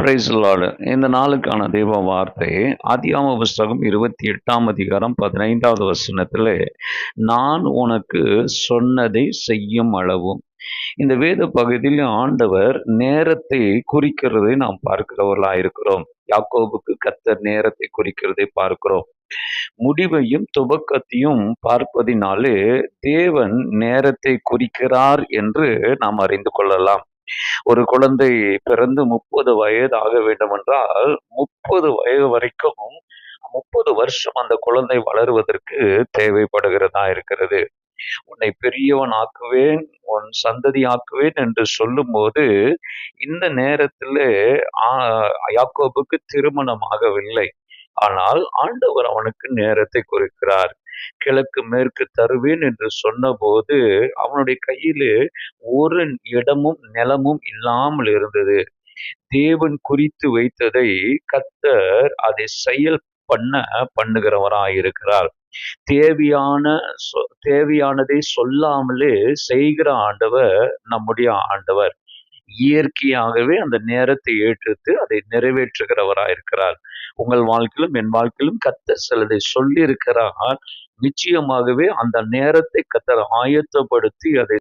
Price Lord. இந்த நாளுக்கான தெய்வ வார்த்தை ஆதியாகம புஸ்தகம் 28ஆம் அதிகாரம் 15வது வசனத்திலே, நான் உனக்கு சொன்னதை செய்யும் அளவும். இந்த வேத பகுதியில் ஆண்டவர் நேரத்தை குறிக்கிறதை நாம் பார்க்கிறவர்களாக இருக்கிறோம். யாக்கோபுக்கு கர்த்தர் நேரத்தை குறிக்கிறதை பார்க்கிறோம். முடிவையும் துவக்கத்தையும் பார்ப்பதினாலே தேவன் நேரத்தை குறிக்கிறார் என்று நாம் அறிந்து கொள்ளலாம். ஒரு குழந்தை பிறந்து 30 வயது ஆக வேண்டும் என்றால் 30 வயது வரைக்கும் 30 வருஷம் அந்த குழந்தை வளருவதற்கு தேவைப்படுகிறதா இருக்கிறது. உன்னை பெரியவன் ஆக்குவேன், உன் சந்ததி ஆக்குவேன் என்று சொல்லும்போது இந்த நேரத்திலே யாக்கோபுக்கு திருமணம் ஆகவில்லை. ஆனால் ஆண்டவர் அவனுக்கு நேரத்தை குறிக்கிறார். கிழக்கு மேற்கு தருவேன் என்று சொன்னபோது அவனுடைய கையிலே ஒரு இடமும் நிலமும் இல்லாமல் இருந்தது. தேவன் குறித்து வைத்ததை கர்த்தர் அதை செயல் பண்ணுகிறவராயிருக்கிறார். தேவையானதை சொல்லாமலே செய்கிற ஆண்டவர் நம்முடைய ஆண்டவர். இயற்கையாகவே அந்த நேரத்தை ஏற்று அதை நிறைவேற்றுகிறவராயிருக்கிறார். உங்கள் வாழ்க்கையிலும் என் வாழ்க்கையிலும் கர்த்தர் சிலதை சொல்லி இருக்கிறார். நிச்சயமாகவே அந்த நேரத்தை கர்த்தர் ஆயத்தப்படுத்தி அதை